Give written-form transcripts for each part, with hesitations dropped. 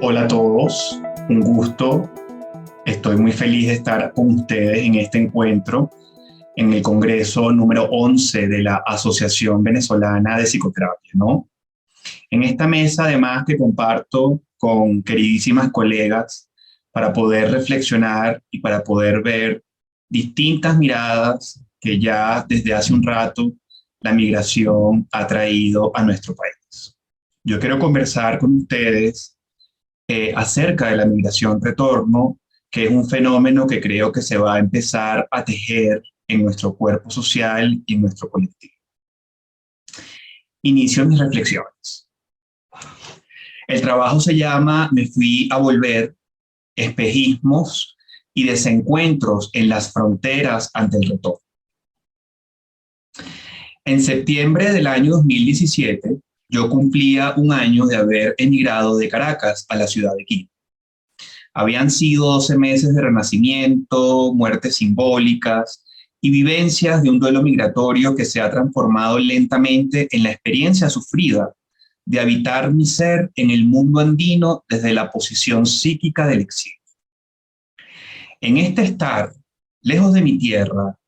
Hola a todos, un gusto. Estoy muy feliz de estar con ustedes en este encuentro, en el Congreso número 11 de la Asociación Venezolana de Psicoterapia, ¿no? En esta mesa, además, que comparto con queridísimas colegas para poder reflexionar y para poder ver distintas miradas que ya desde hace un rato la migración ha traído a nuestro país. Yo quiero conversar con ustedes acerca de la migración-retorno, que es un fenómeno que creo que se va a empezar a tejer en nuestro cuerpo social y en nuestro colectivo. Inicio mis reflexiones. El trabajo se llama Me fui a volver, espejismos y desencuentros en las fronteras ante el retorno. En septiembre del año 2017, yo cumplía un año de haber emigrado de Caracas a la ciudad de Quito. Habían sido 12 meses de renacimiento, muertes simbólicas y vivencias de un duelo migratorio que se ha transformado lentamente en la experiencia sufrida de habitar mi ser en el mundo andino desde la posición psíquica del exilio. En este estar, lejos de mi tierra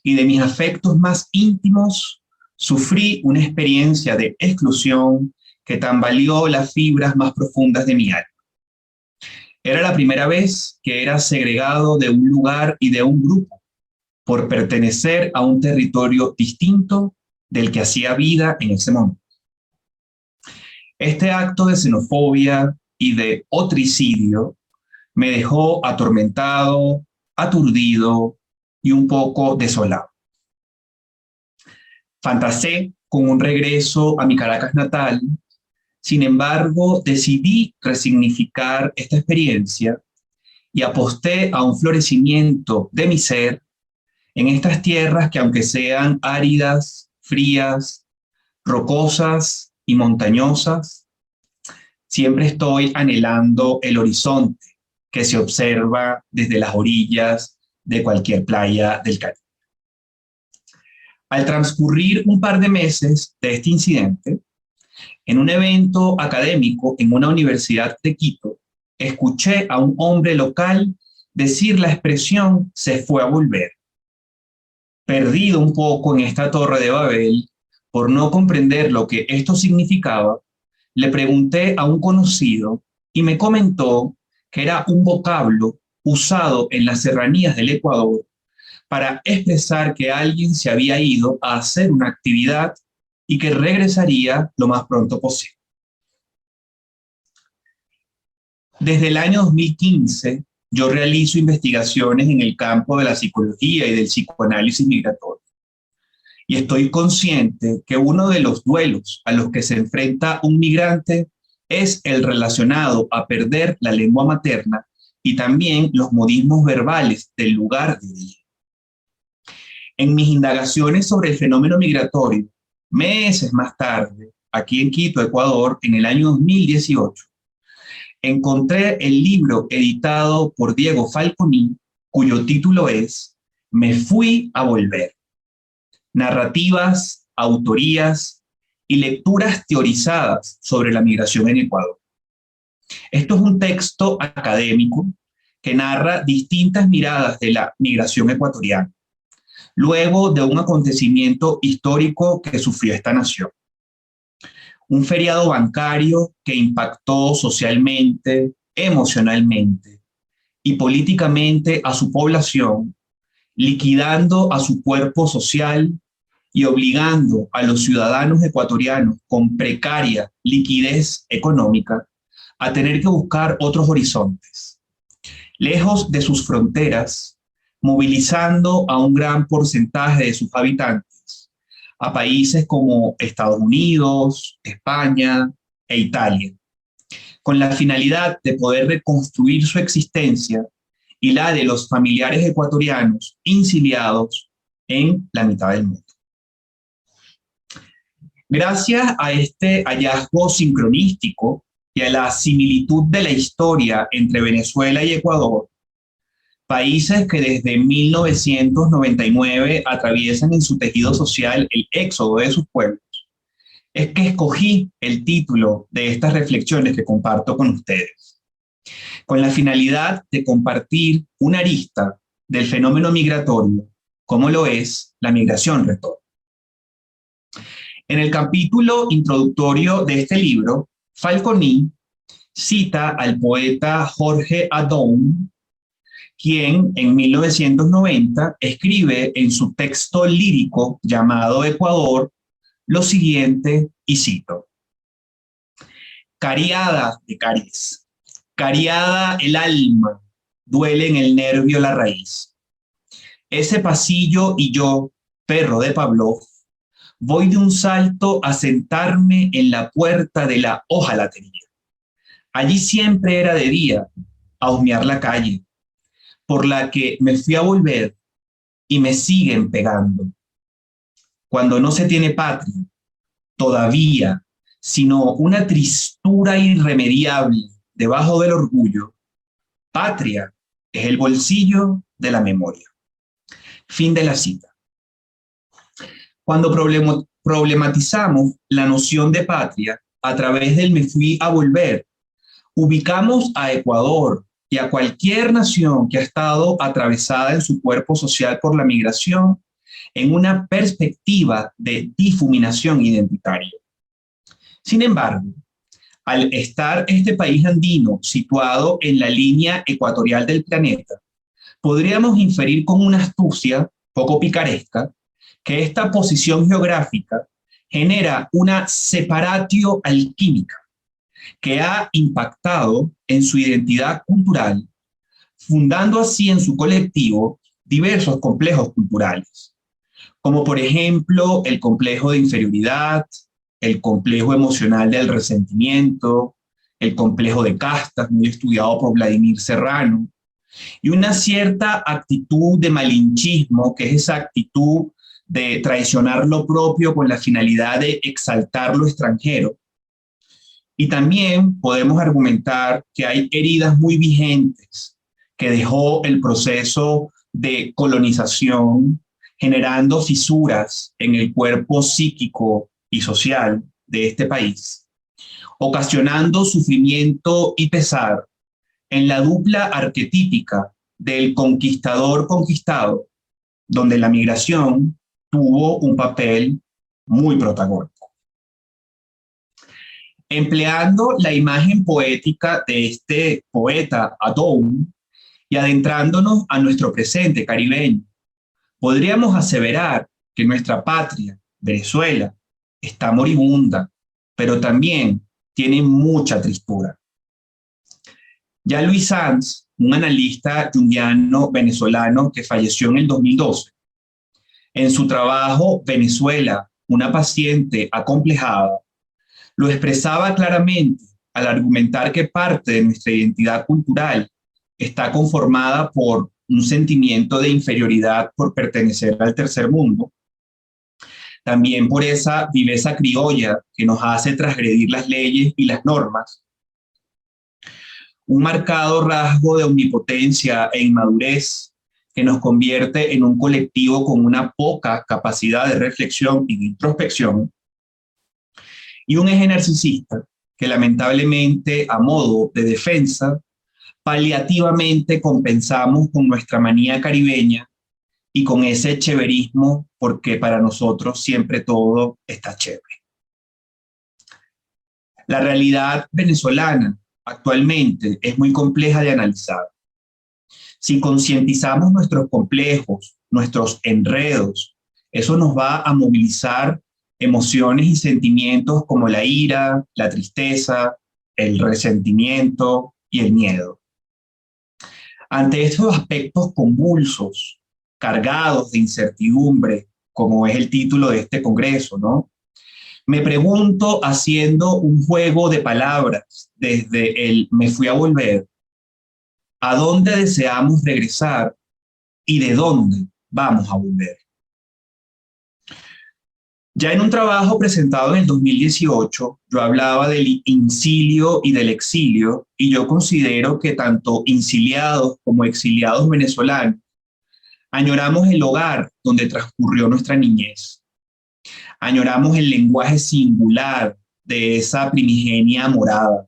y de mis afectos más íntimos, sufrí una experiencia de exclusión que tambaleó las fibras más profundas de mi alma. Era la primera vez que era segregado de un lugar y de un grupo por pertenecer a un territorio distinto del que hacía vida en ese momento. Este acto de xenofobia y de otricidio me dejó atormentado, aturdido y un poco desolado. Fantaseé con un regreso a mi Caracas natal. Sin embargo, decidí resignificar esta experiencia y aposté a un florecimiento de mi ser en estas tierras que, aunque sean áridas, frías, rocosas y montañosas, siempre estoy anhelando el horizonte que se observa desde las orillas de cualquier playa del Caribe. Al transcurrir un par de meses de este incidente, en un evento académico en una universidad de Quito, escuché a un hombre local decir la expresión "se fue a volver". Perdido un poco en esta torre de Babel, por no comprender lo que esto significaba, le pregunté a un conocido y me comentó que era un vocablo usado en las serranías del Ecuador para expresar que alguien se había ido a hacer una actividad y que regresaría lo más pronto posible. Desde el año 2015, yo realizo investigaciones en el campo de la psicología y del psicoanálisis migratorio. Y estoy consciente que uno de los duelos a los que se enfrenta un migrante es el relacionado a perder la lengua materna y también los modismos verbales del lugar de origen. En mis indagaciones sobre el fenómeno migratorio, meses más tarde, aquí en Quito, Ecuador, en el año 2018, encontré el libro editado por Diego Falconi, cuyo título es Me fui a volver. Narrativas, autorías y lecturas teorizadas sobre la migración en Ecuador. Esto es un texto académico que narra distintas miradas de la migración ecuatoriana, luego de un acontecimiento histórico que sufrió esta nación. Un feriado bancario que impactó socialmente, emocionalmente y políticamente a su población, liquidando a su cuerpo social y obligando a los ciudadanos ecuatorianos con precaria liquidez económica a tener que buscar otros horizontes, lejos de sus fronteras, movilizando a un gran porcentaje de sus habitantes a países como Estados Unidos, España e Italia, con la finalidad de poder reconstruir su existencia y la de los familiares ecuatorianos insiliados en la mitad del mundo. Gracias a este hallazgo sincronístico y a la similitud de la historia entre Venezuela y Ecuador, países que desde 1999 atraviesan en su tejido social el éxodo de sus pueblos, es que escogí el título de estas reflexiones que comparto con ustedes. con la finalidad de compartir una arista del fenómeno migratorio, como lo es la migración-retorno. En el capítulo introductorio de este libro, Falconi cita al poeta Jorge Adón, quien en 1990 escribe en su texto lírico llamado Ecuador lo siguiente, y cito: cariada de caries, cariada el alma, duele en el nervio la raíz. Ese pasillo y yo, perro de Pavlov, voy de un salto a sentarme en la puerta de la hojalatería. Allí siempre era de día, a husmear la calle, por la que me fui a volver y me siguen pegando. Cuando no se tiene patria, todavía, sino una tristura irremediable debajo del orgullo, patria es el bolsillo de la memoria. Fin de la cita. Cuando problematizamos la noción de patria a través del me fui a volver, ubicamos a Ecuador y a cualquier nación que ha estado atravesada en su cuerpo social por la migración en una perspectiva de difuminación identitaria. Sin embargo, al estar este país andino situado en la línea ecuatorial del planeta, podríamos inferir con una astucia poco picaresca que esta posición geográfica genera una separatio alquímica que ha impactado en su identidad cultural, fundando así en su colectivo diversos complejos culturales, como por ejemplo el complejo de inferioridad, el complejo emocional del resentimiento, el complejo de castas, muy estudiado por Vladimir Serrano, y una cierta actitud de malinchismo, que es esa actitud de traicionar lo propio con la finalidad de exaltar lo extranjero. Y también podemos argumentar que hay heridas muy vigentes que dejó el proceso de colonización, generando fisuras en el cuerpo psíquico y social de este país, ocasionando sufrimiento y pesar en la dupla arquetípica del conquistador-conquistado, donde la migración tuvo un papel muy protagónico. Empleando la imagen poética de este poeta Adón y adentrándonos a nuestro presente caribeño, podríamos aseverar que nuestra patria, Venezuela, está moribunda, pero también tiene mucha tristura. Ya Luis Sanz, un analista junguiano venezolano que falleció en el 2012, en su trabajo Venezuela, una paciente acomplejada, lo expresaba claramente al argumentar que parte de nuestra identidad cultural está conformada por un sentimiento de inferioridad por pertenecer al tercer mundo, también por esa viveza criolla que nos hace transgredir las leyes y las normas, un marcado rasgo de omnipotencia e inmadurez que nos convierte en un colectivo con una poca capacidad de reflexión y de introspección, y un eje narcisista que lamentablemente, a modo de defensa, paliativamente compensamos con nuestra manía caribeña y con ese chéverismo, porque para nosotros siempre todo está chévere. La realidad venezolana actualmente es muy compleja de analizar. Si concientizamos nuestros complejos, nuestros enredos, eso nos va a movilizar emociones y sentimientos como la ira, la tristeza, el resentimiento y el miedo. Ante estos aspectos convulsos, cargados de incertidumbre, como es el título de este congreso, ¿no? Me pregunto, haciendo un juego de palabras desde el me fui a volver, ¿a dónde deseamos regresar y de dónde vamos a volver? Ya en un trabajo presentado en el 2018, yo hablaba del incilio y del exilio, y yo considero que tanto inciliados como exiliados venezolanos añoramos el hogar donde transcurrió nuestra niñez. Añoramos el lenguaje singular de esa primigenia morada.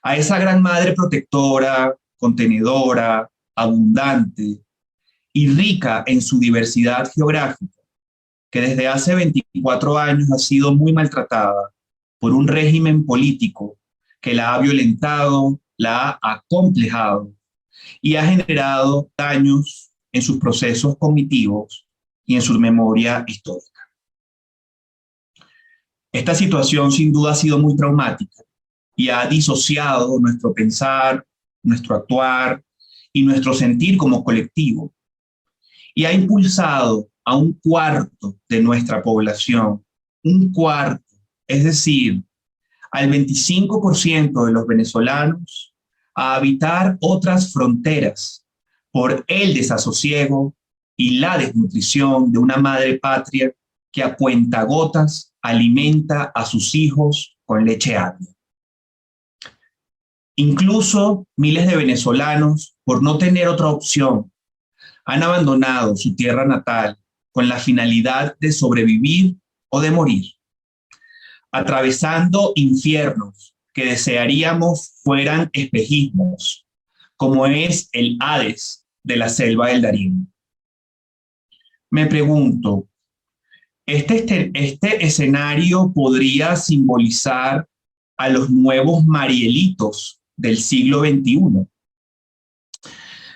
a esa gran madre protectora, contenedora, abundante y rica en su diversidad geográfica, que desde hace 24 años ha sido muy maltratada por un régimen político que la ha violentado, la ha acomplejado y ha generado daños en sus procesos cognitivos y en su memoria histórica. Esta situación sin duda ha sido muy traumática y ha disociado nuestro pensar, nuestro actuar y nuestro sentir como colectivo, y ha impulsado a un cuarto de nuestra población, un cuarto, es decir, al 25% de los venezolanos, a habitar otras fronteras por el desasosiego y la desnutrición de una madre patria que a cuentagotas alimenta a sus hijos con leche agria. Incluso miles de venezolanos, por no tener otra opción, han abandonado su tierra natal con la finalidad de sobrevivir o de morir, atravesando infiernos que desearíamos fueran espejismos, como es el Hades de la selva del Darién. Me pregunto, ¿este escenario podría simbolizar a los nuevos Marielitos del siglo XXI?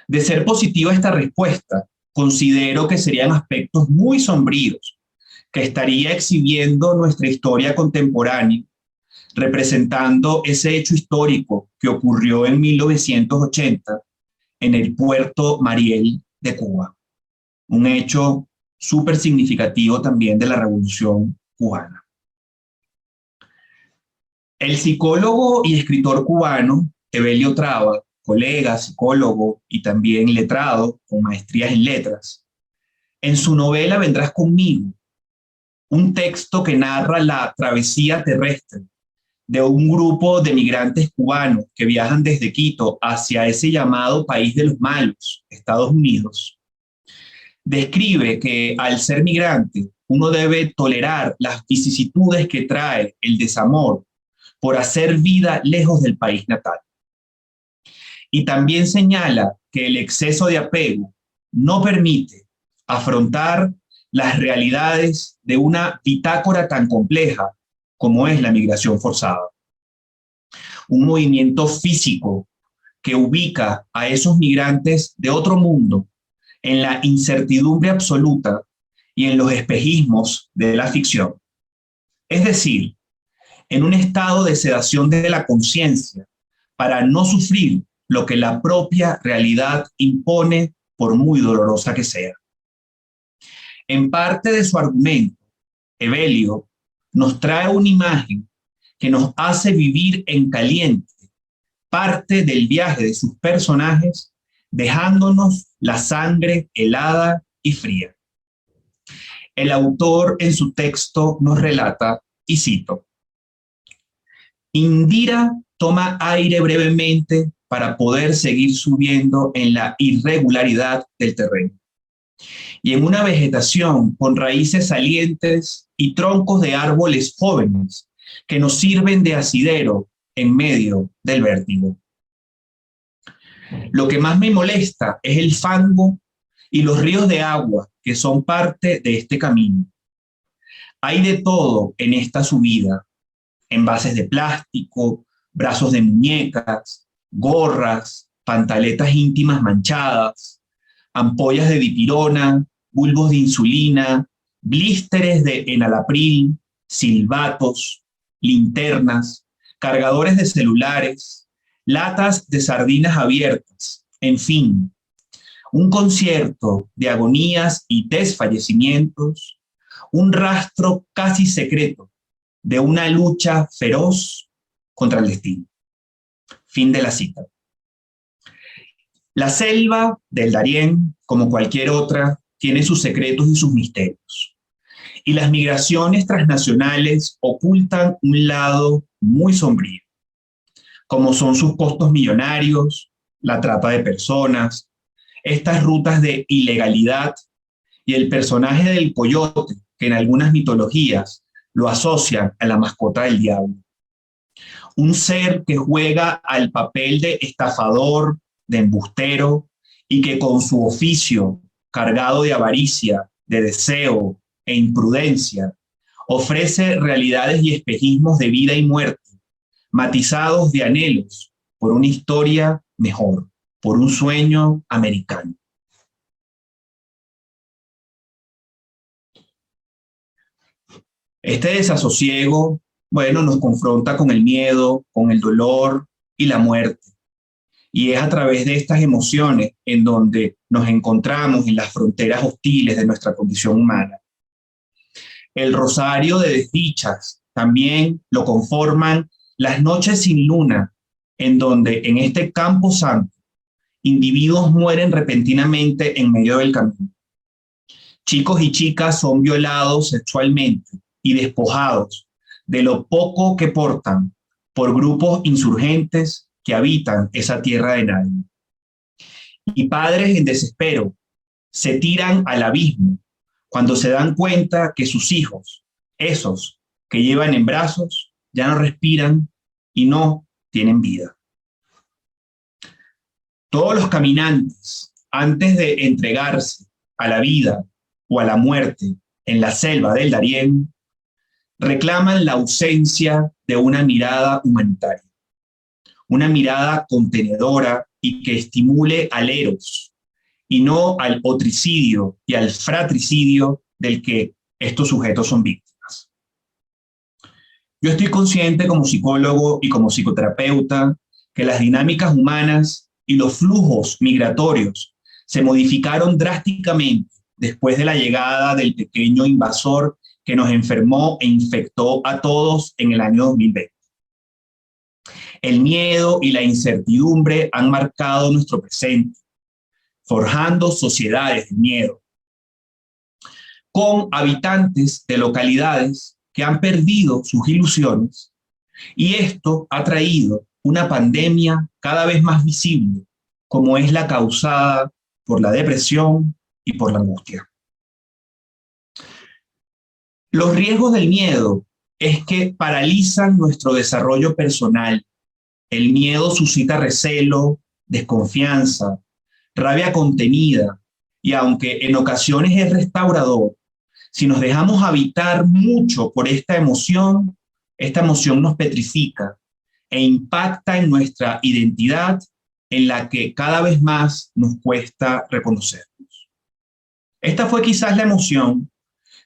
De ser positiva esta respuesta, considero que serían aspectos muy sombríos que estaría exhibiendo nuestra historia contemporánea, representando ese hecho histórico que ocurrió en 1980 en el puerto Mariel de Cuba. Un hecho súper significativo también de la Revolución cubana. El psicólogo y escritor cubano Evelio Traba, colega, psicólogo y también letrado con maestrías en letras, en su novela Vendrás conmigo, un texto que narra la travesía terrestre de un grupo de migrantes cubanos que viajan desde Quito hacia ese llamado país de los malos, Estados Unidos, describe que al ser migrante uno debe tolerar las vicisitudes que trae el desamor por hacer vida lejos del país natal. Y también señala que el exceso de apego no permite afrontar las realidades de una bitácora tan compleja como es la migración forzada. Un movimiento físico que ubica a esos migrantes de otro mundo en la incertidumbre absoluta y en los espejismos de la ficción. Es decir, en un estado de sedación de la conciencia para no sufrir lo que la propia realidad impone, por muy dolorosa que sea. En parte de su argumento, Evelio nos trae una imagen que nos hace vivir en caliente parte del viaje de sus personajes, dejándonos la sangre helada y fría. El autor en su texto nos relata, y cito, Indira toma aire brevemente para poder seguir subiendo en la irregularidad del terreno. Y en una vegetación con raíces salientes y troncos de árboles jóvenes que nos sirven de asidero en medio del vértigo. Lo que más me molesta es el fango y los ríos de agua que son parte de este camino. Hay de todo en esta subida: envases de plástico, brazos de muñecas, gorras, pantaletas íntimas manchadas, ampollas de dipirona, bulbos de insulina, blísteres de enalapril, silbatos, linternas, cargadores de celulares, latas de sardinas abiertas, en fin, un concierto de agonías y desfallecimientos, un rastro casi secreto de una lucha feroz contra el destino. Fin de la cita. La selva del Darién, como cualquier otra, tiene sus secretos y sus misterios. Y las migraciones transnacionales ocultan un lado muy sombrío, como son sus costos millonarios, la trata de personas, estas rutas de ilegalidad y el personaje del coyote, que en algunas mitologías lo asocian a la mascota del diablo. Un ser que juega al papel de estafador, de embustero, y que con su oficio cargado de avaricia, de deseo e imprudencia, ofrece realidades y espejismos de vida y muerte, matizados de anhelos por una historia mejor, por un sueño americano. Este desasosiego, bueno, nos confronta con el miedo, con el dolor y la muerte. Y es a través de estas emociones en donde nos encontramos en las fronteras hostiles de nuestra condición humana. El rosario de desdichas también lo conforman las noches sin luna, en donde en este campo santo individuos mueren repentinamente en medio del camino. Chicos y chicas son violados sexualmente y despojados de lo poco que portan por grupos insurgentes que habitan esa tierra de nadie. Y padres en desespero se tiran al abismo cuando se dan cuenta que sus hijos, esos que llevan en brazos, ya no respiran y no tienen vida. Todos los caminantes, antes de entregarse a la vida o a la muerte en la selva del Darién, reclaman la ausencia de una mirada humanitaria, una mirada contenedora y que estimule al eros y no al otricidio y al fratricidio del que estos sujetos son víctimas. Yo estoy consciente como psicólogo y como psicoterapeuta que las dinámicas humanas y los flujos migratorios se modificaron drásticamente después de la llegada del pequeño invasor que nos enfermó e infectó a todos en el año 2020. El miedo y la incertidumbre han marcado nuestro presente, forjando sociedades de miedo, con habitantes de localidades que han perdido sus ilusiones, y esto ha traído una pandemia cada vez más visible, como es la causada por la depresión y por la angustia. Los riesgos del miedo es que paralizan nuestro desarrollo personal. El miedo suscita recelo, desconfianza, rabia contenida, y aunque en ocasiones es restaurador, si nos dejamos habitar mucho por esta emoción nos petrifica e impacta en nuestra identidad, en la que cada vez más nos cuesta reconocernos. Esta fue quizás la emoción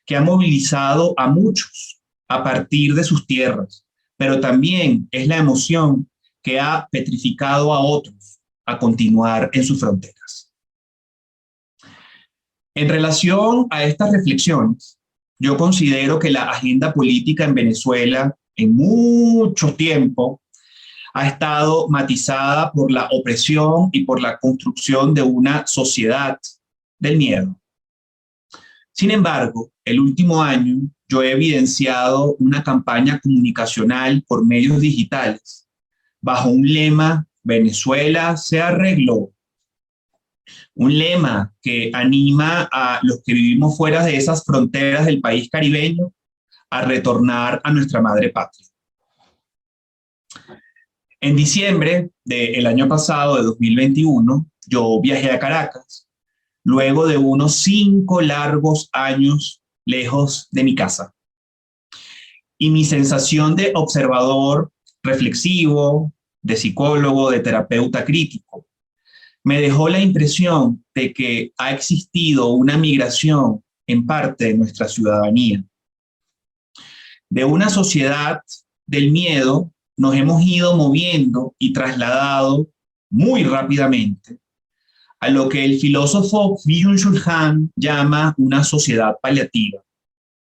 que ha movilizado a muchos a partir de sus tierras, pero también es la emoción que ha petrificado a otros a continuar en sus fronteras. En relación a estas reflexiones, yo considero que la agenda política en Venezuela en mucho tiempo ha estado matizada por la opresión y por la construcción de una sociedad del miedo. Sin embargo, el último año yo he evidenciado una campaña comunicacional por medios digitales bajo un lema: Venezuela se arregló. Un lema que anima a los que vivimos fuera de esas fronteras del país caribeño a retornar a nuestra madre patria. En diciembre del año pasado, de 2021, yo viajé a Caracas, luego de unos 5 largos años lejos de mi casa. Y mi sensación de observador reflexivo, de psicólogo, de terapeuta crítico, me dejó la impresión de que ha existido una migración en parte de nuestra ciudadanía. De una sociedad del miedo nos hemos ido moviendo y trasladado muy rápidamente a lo que el filósofo Byung-Chul Han llama una sociedad paliativa.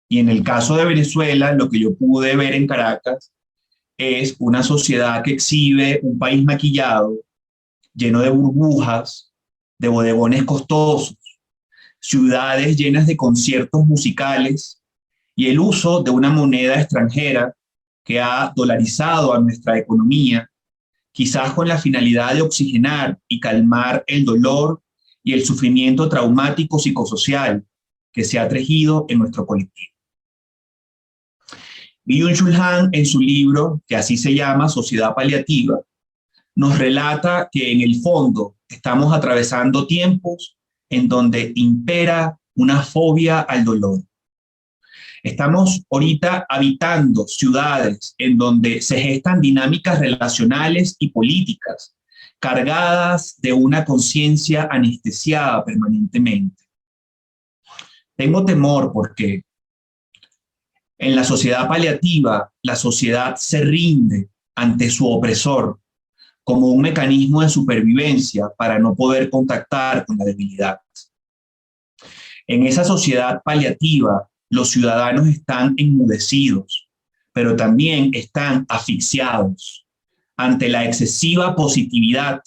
Y en el caso de Venezuela, lo que yo pude ver en Caracas es una sociedad que exhibe un país maquillado, lleno de burbujas, de bodegones costosos, ciudades llenas de conciertos musicales y el uso de una moneda extranjera que ha dolarizado a nuestra economía, quizás con la finalidad de oxigenar y calmar el dolor y el sufrimiento traumático psicosocial que se ha tejido en nuestro colectivo. Byung-Chul Han, en su libro, que así se llama, Sociedad Paliativa, nos relata que en el fondo estamos atravesando tiempos en donde impera una fobia al dolor. Estamos ahorita habitando ciudades en donde se gestan dinámicas relacionales y políticas cargadas de una conciencia anestesiada permanentemente. Tengo temor porque en la sociedad paliativa, la sociedad se rinde ante su opresor como un mecanismo de supervivencia para no poder contactar con la debilidad. En esa sociedad paliativa, los ciudadanos están enmudecidos, pero también están asfixiados ante la excesiva positividad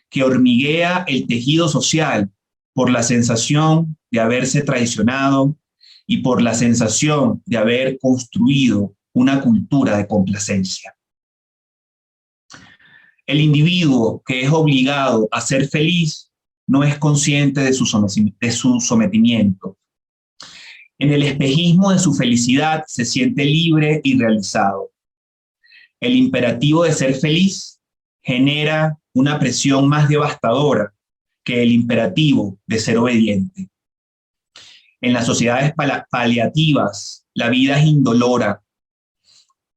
que hormiguea el tejido social por la sensación de haberse traicionado y por la sensación de haber construido una cultura de complacencia. El individuo que es obligado a ser feliz no es consciente de su sometimiento. En el espejismo de su felicidad se siente libre y realizado. El imperativo de ser feliz genera una presión más devastadora que el imperativo de ser obediente. En las sociedades paliativas, la vida es indolora,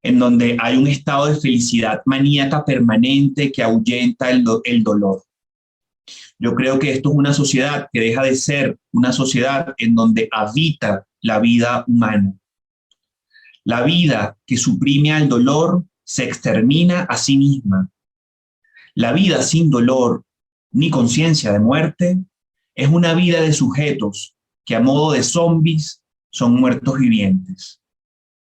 en donde hay un estado de felicidad maníaca permanente que ahuyenta el dolor. Yo creo que esto es una sociedad que deja de ser una sociedad en donde habita la vida humana. La vida que suprime al dolor se extermina a sí misma. La vida sin dolor ni conciencia de muerte es una vida de sujetos que a modo de zombies son muertos vivientes.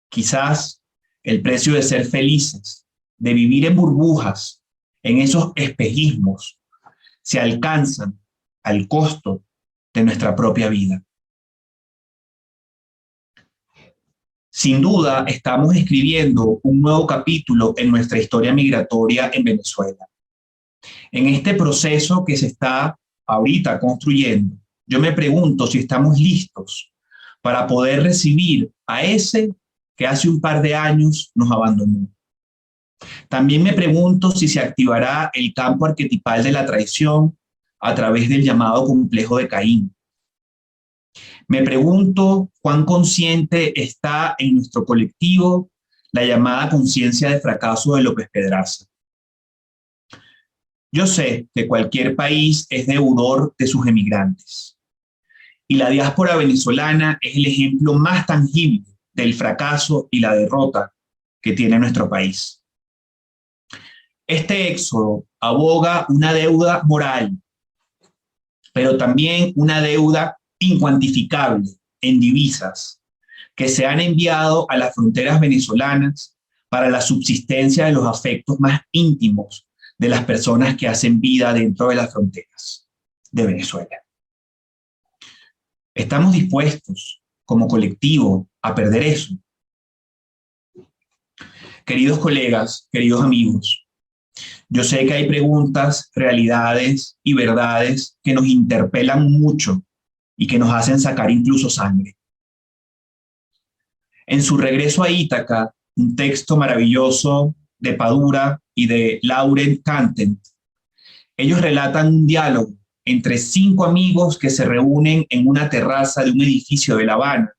Quizás el precio de ser felices, de vivir en burbujas, en esos espejismos, se alcanzan al costo de nuestra propia vida. Sin duda, estamos escribiendo un nuevo capítulo en nuestra historia migratoria en Venezuela. En este proceso que se está ahorita construyendo, yo me pregunto si estamos listos para poder recibir a ese que hace un par de años nos abandonó. También me pregunto si se activará el campo arquetipal de la traición a través del llamado complejo de Caín. Me pregunto cuán consciente está en nuestro colectivo la llamada conciencia de fracaso de López Pedraza. Yo sé que cualquier país es deudor de sus emigrantes y la diáspora venezolana es el ejemplo más tangible del fracaso y la derrota que tiene nuestro país. Este éxodo aboga una deuda moral, pero también una deuda incuantificable en divisas que se han enviado a las fronteras venezolanas para la subsistencia de los afectos más íntimos de las personas que hacen vida dentro de las fronteras de Venezuela. ¿Estamos dispuestos como colectivo a perder eso? Queridos colegas, queridos amigos, yo sé que hay preguntas, realidades y verdades que nos interpelan mucho y que nos hacen sacar incluso sangre. En su regreso a Ítaca, un texto maravilloso de Padura y de Laurent Cantet, ellos relatan un diálogo entre 5 amigos que se reúnen en una terraza de un edificio de La Habana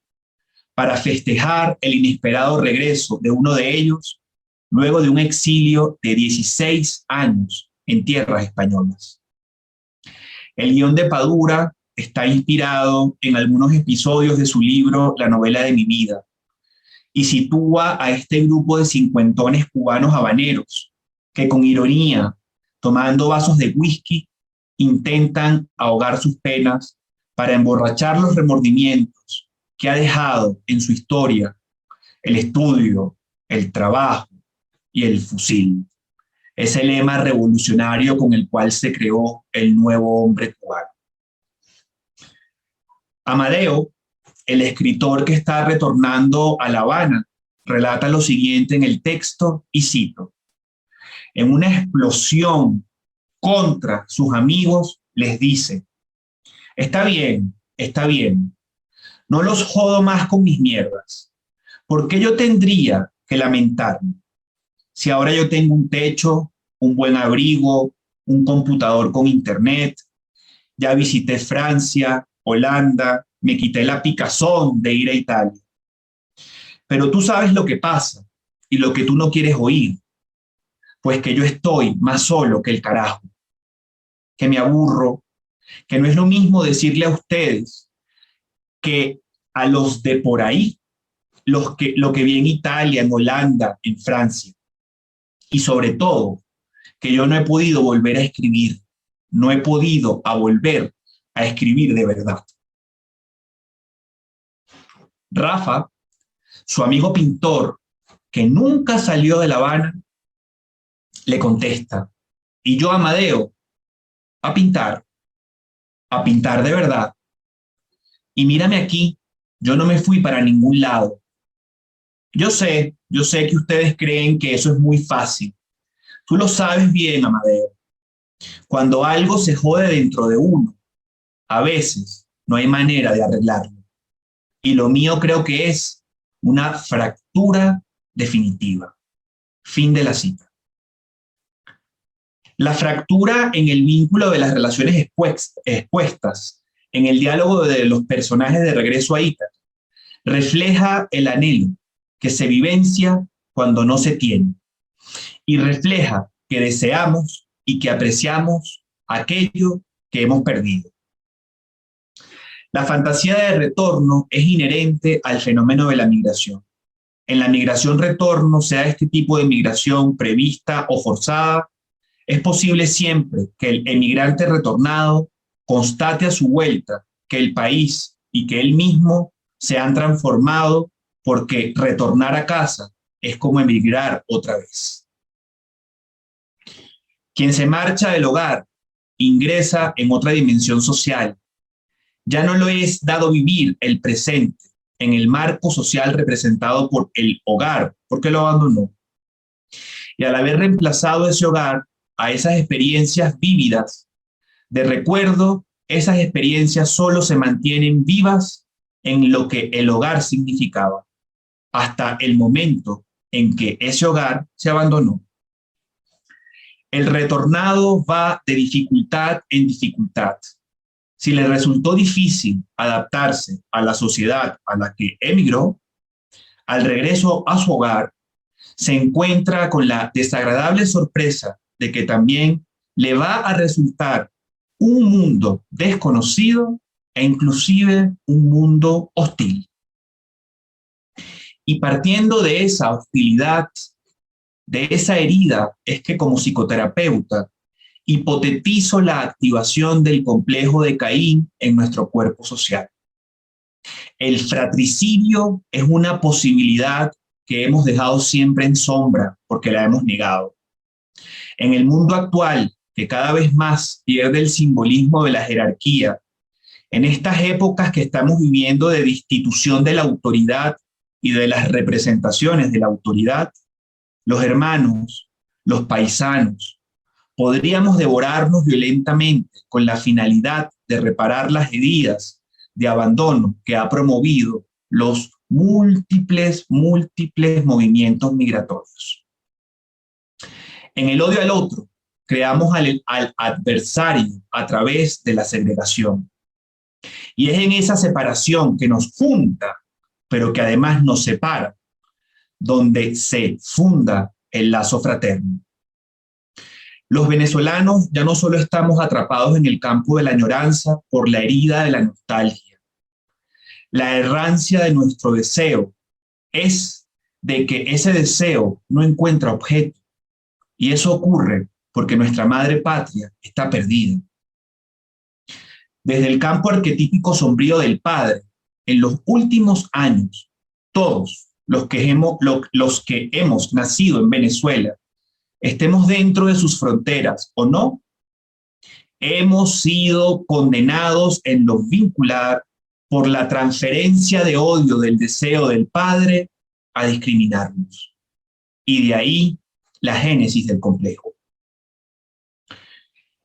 para festejar el inesperado regreso de uno de ellos luego de un exilio de 16 años en tierras españolas. El guión de Padura está inspirado en algunos episodios de su libro La novela de mi vida y sitúa a este grupo de cincuentones cubanos habaneros que con ironía, tomando vasos de whisky, intentan ahogar sus penas para emborrachar los remordimientos que ha dejado en su historia el estudio, el trabajo y el fusil. Ese lema revolucionario con el cual se creó el nuevo hombre cubano. Amadeo, el escritor que está retornando a La Habana, relata lo siguiente en el texto y cito: en una explosión contra sus amigos les dice: está bien, no los jodo más con mis mierdas, ¿Por qué yo tendría que lamentarme si ahora yo tengo un techo, un buen abrigo, un computador con internet? Ya visité Francia, Holanda, me quité la picazón de ir a Italia. Pero tú sabes lo que pasa y lo que tú no quieres oír, pues que yo estoy más solo que el carajo, que me aburro, que no es lo mismo decirle a ustedes que a los de por ahí, lo que vi en Italia, en Holanda, en Francia, y sobre todo que yo no he podido volver a escribir, no he podido a volver a escribir de verdad. Rafa, su amigo pintor, que nunca salió de La Habana, le contesta, y yo, Amadeo, a pintar de verdad. Y mírame aquí, yo no me fui para ningún lado. Yo sé que ustedes creen que eso es muy fácil. Tú lo sabes bien, Amadeo. Cuando algo se jode dentro de uno, a veces no hay manera de arreglarlo. Y lo mío creo que es una fractura definitiva. Fin de la cita. La fractura en el vínculo de las relaciones expuestas en el diálogo de los personajes de Regreso a Ítaca refleja el anhelo que se vivencia cuando no se tiene y refleja que deseamos y que apreciamos aquello que hemos perdido. La fantasía de retorno es inherente al fenómeno de la migración. En la migración-retorno, sea este tipo de migración prevista o forzada, es posible siempre que el emigrante retornado constate a su vuelta que el país y que él mismo se han transformado, porque retornar a casa es como emigrar otra vez. Quien se marcha del hogar ingresa en otra dimensión social. Ya no le es dado vivir el presente en el marco social representado por el hogar, porque lo abandonó. Y al haber reemplazado ese hogar a esas experiencias vívidas de recuerdo, esas experiencias solo se mantienen vivas en lo que el hogar significaba, hasta el momento en que ese hogar se abandonó. El retornado va de dificultad en dificultad. Si le resultó difícil adaptarse a la sociedad a la que emigró, al regreso a su hogar, se encuentra con la desagradable sorpresa de que también le va a resultar un mundo desconocido e inclusive un mundo hostil. Y partiendo de esa hostilidad, de esa herida, es que como psicoterapeuta hipotetizo la activación del complejo de Caín en nuestro cuerpo social. El fratricidio es una posibilidad que hemos dejado siempre en sombra porque la hemos negado. En el mundo actual, que cada vez más pierde el simbolismo de la jerarquía, en estas épocas que estamos viviendo de destitución de la autoridad y de las representaciones de la autoridad, los hermanos, los paisanos, podríamos devorarnos violentamente con la finalidad de reparar las heridas de abandono que ha promovido los múltiples movimientos migratorios. En el odio al otro, creamos al adversario a través de la segregación. Y es en esa separación que nos junta, pero que además nos separa, donde se funda el lazo fraterno. Los venezolanos ya no solo estamos atrapados en el campo de la añoranza por la herida de la nostalgia. La errancia de nuestro deseo es de que ese deseo no encuentra objeto. Y eso ocurre porque nuestra madre patria está perdida. Desde el campo arquetípico sombrío del padre, en los últimos años, todos los que hemos nacido en Venezuela, estemos dentro de sus fronteras o no, hemos sido condenados en lo vincular por la transferencia de odio del deseo del padre a discriminarnos. Y de ahí la génesis del complejo.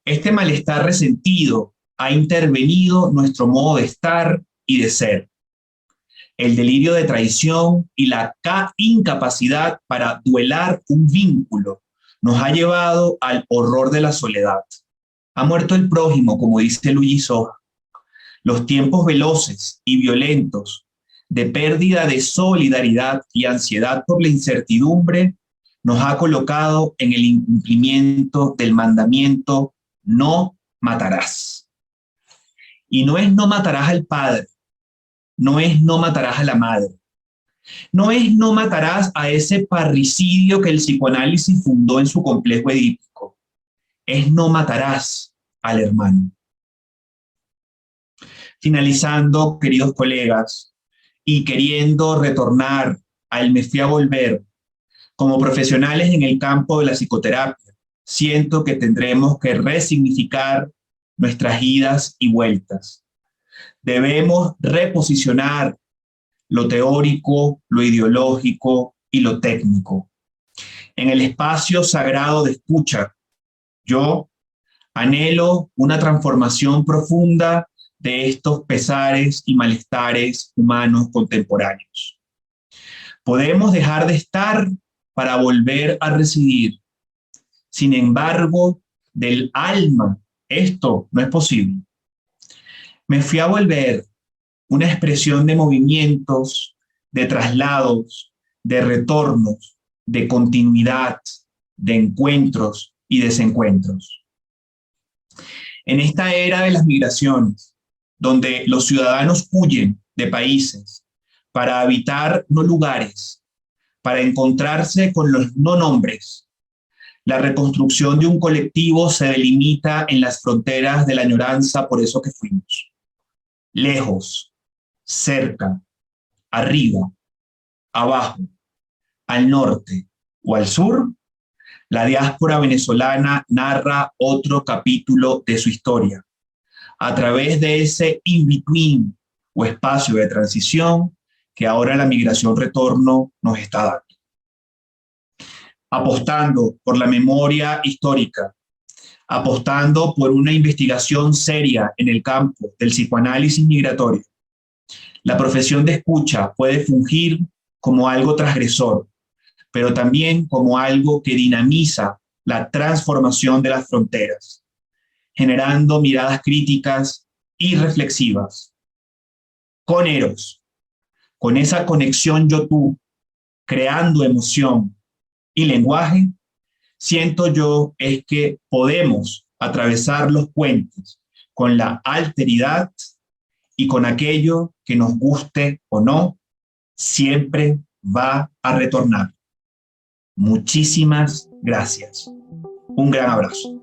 Este malestar resentido ha intervenido nuestro modo de estar y de ser. El delirio de traición y la incapacidad para duelar un vínculo nos ha llevado al horror de la soledad. Ha muerto el prójimo, como dice Luigi Soja. Los tiempos veloces y violentos de pérdida de solidaridad y ansiedad por la incertidumbre nos ha colocado en el incumplimiento del mandamiento no matarás. Y no es no matarás al padre, no es no matarás a la madre, no es no matarás a ese parricidio que el psicoanálisis fundó en su complejo edípico, es no matarás al hermano. Finalizando, queridos colegas, y queriendo retornar al Me Fui a Volver, como profesionales en el campo de la psicoterapia, siento que tendremos que resignificar nuestras idas y vueltas. Debemos reposicionar lo teórico, lo ideológico y lo técnico. En el espacio sagrado de escucha, yo anhelo una transformación profunda de estos pesares y malestares humanos contemporáneos. Podemos dejar de estar para volver a residir. Sin embargo, del alma, esto no es posible. Me fui a volver una expresión de movimientos, de traslados, de retornos, de continuidad, de encuentros y desencuentros. En esta era de las migraciones, donde los ciudadanos huyen de países para habitar no lugares, para encontrarse con los no nombres, la reconstrucción de un colectivo se delimita en las fronteras de la añoranza por eso que fuimos. Lejos, cerca, arriba, abajo, al norte o al sur, la diáspora venezolana narra otro capítulo de su historia, a través de ese in-between o espacio de transición que ahora la migración retorno nos está dando. Apostando por la memoria histórica, apostando por una investigación seria en el campo del psicoanálisis migratorio, la profesión de escucha puede fungir como algo transgresor, pero también como algo que dinamiza la transformación de las fronteras, generando miradas críticas y reflexivas. Con Eros, con esa conexión yo-tú, creando emoción y lenguaje, siento yo es que podemos atravesar los puentes con la alteridad y con aquello que nos guste o no, siempre va a retornar. Muchísimas gracias. Un gran abrazo.